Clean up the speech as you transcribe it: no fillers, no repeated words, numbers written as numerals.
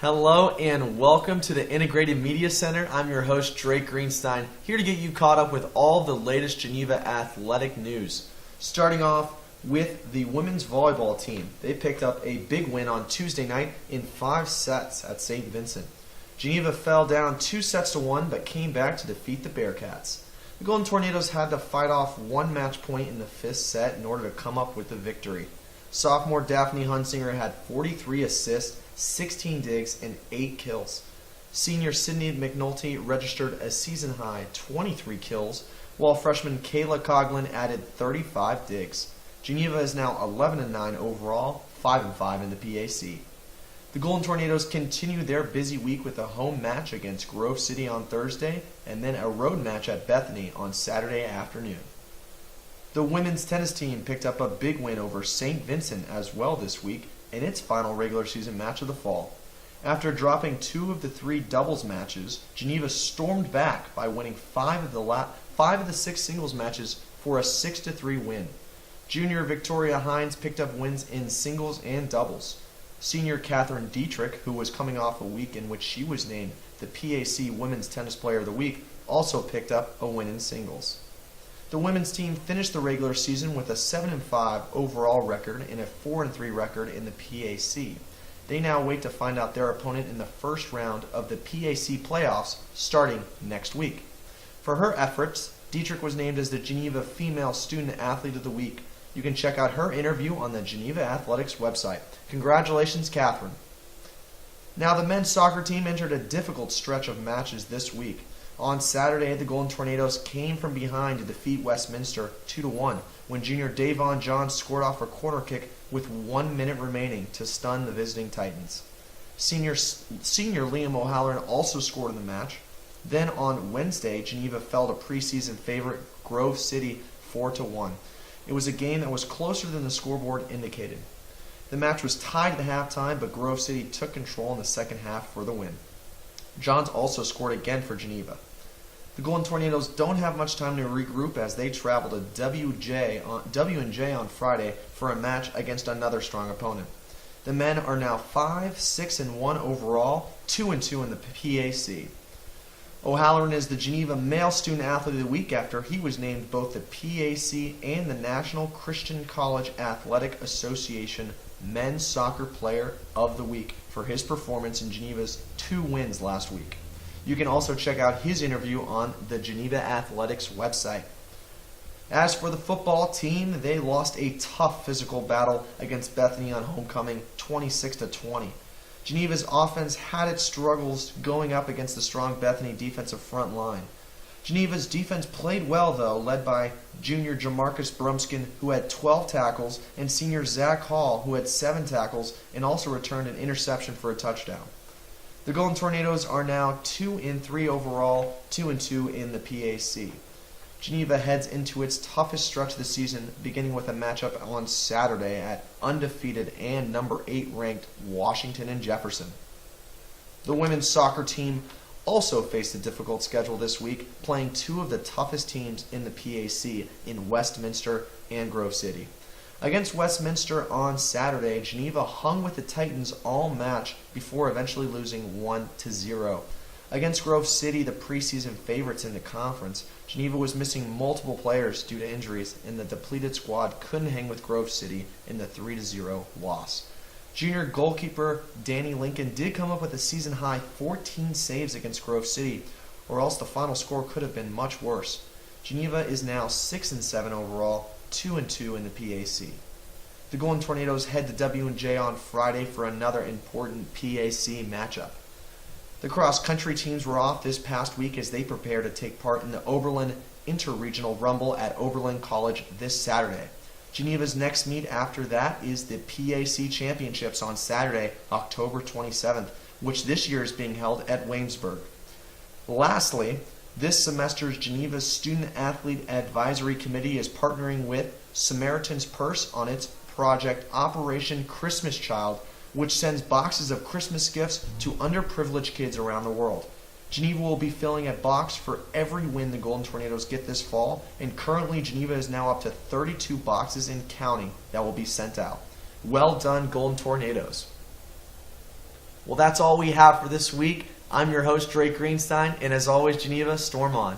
Hello and welcome to the Integrated Media Center. I'm your host, Drake Greenstein, here to get you caught up with all the latest Geneva athletic news. Starting off with the women's volleyball team. They picked up a big win on Tuesday night in 5 sets at St. Vincent. Geneva fell down 2-1 but came back to defeat the Bearcats. The Golden Tornadoes had to fight off one match point in the 5th set in order to come up with the victory. Sophomore Daphne Hunsinger had 43 assists, 16 digs, and 8 kills. Senior Sydney McNulty registered a season-high 23 kills, while freshman Kayla Coughlin added 35 digs. Geneva is now 11-9 overall, 5-5 in the PAC. The Golden Tornadoes continue their busy week with a home match against Grove City on Thursday, and then a road match at Bethany on Saturday afternoon. The women's tennis team picked up a big win over St. Vincent as well this week in its final regular season match of the fall. After dropping 2 of the 3 doubles matches, Geneva stormed back by winning 5 of the 6 singles matches for a 6-3 win. Junior Victoria Hines picked up wins in singles and doubles. Senior Catherine Dietrich, who was coming off a week in which she was named the PAC Women's Tennis Player of the Week, also picked up a win in singles. The women's team finished the regular season with a 7-5 overall record and a 4-3 record in the PAC. They now wait to find out their opponent in the first round of the PAC playoffs starting next week. For her efforts, Dietrich was named as the Geneva Female Student Athlete of the Week. You can check out her interview on the Geneva Athletics website. Congratulations, Catherine. Now, the men's soccer team entered a difficult stretch of matches this week. On Saturday, the Golden Tornadoes came from behind to defeat Westminster 2-1 when junior Davon Johns scored off a corner kick with 1 minute remaining to stun the visiting Titans. Senior Liam O'Halloran also scored in the match. Then on Wednesday, Geneva fell to preseason favorite Grove City 4-1. It was a game that was closer than the scoreboard indicated. The match was tied at halftime, but Grove City took control in the second half for the win. Johns also scored again for Geneva. The Golden Tornadoes don't have much time to regroup as they travel to W&J on Friday for a match against another strong opponent. The men are now 5-6-1 overall, 2-2 in the PAC. O'Halloran is the Geneva Male Student Athlete of the Week after he was named both the PAC and the National Christian College Athletic Association Men's Soccer Player of the Week for his performance in Geneva's 2 wins last week. You can also check out his interview on the Geneva Athletics website. As for the football team, they lost a tough physical battle against Bethany on homecoming 26-20. Geneva's offense had its struggles going up against the strong Bethany defensive front line. Geneva's defense played well, though, led by junior Jamarcus Brumskin, who had 12 tackles, and senior Zach Hall, who had 7 tackles and also returned an interception for a touchdown. The Golden Tornadoes are now 2-3 overall, 2-2 in the PAC. Geneva heads into its toughest stretch of the season, beginning with a matchup on Saturday at undefeated and number 8 ranked Washington and Jefferson. The women's soccer team also faced a difficult schedule this week, playing 2 of the toughest teams in the PAC in Westminster and Grove City. Against Westminster on Saturday, Geneva hung with the Titans all match before eventually losing 1-0. Against Grove City, the preseason favorites in the conference, Geneva was missing multiple players due to injuries, and the depleted squad couldn't hang with Grove City in the 3-0 loss. Junior goalkeeper Danny Lincoln did come up with a season-high 14 saves against Grove City, or else the final score could have been much worse. Geneva is now 6-7 overall, 2-2 in the PAC. The Golden Tornadoes head to W&J on Friday for another important PAC matchup. The cross-country teams were off this past week as they prepare to take part in the Oberlin Interregional Rumble at Oberlin College this Saturday. Geneva's next meet after that is the PAC Championships on Saturday, October 27th, which this year is being held at Waynesburg. Lastly, this semester's Geneva Student Athlete Advisory Committee is partnering with Samaritan's Purse on its project Operation Christmas Child, which sends boxes of Christmas gifts to underprivileged kids around the world. Geneva will be filling a box for every win the Golden Tornadoes get this fall, and currently Geneva is now up to 32 boxes and counting that will be sent out. Well done, Golden Tornadoes. Well, that's all we have for this week. I'm your host, Drake Greenstein, and as always, Geneva, storm on.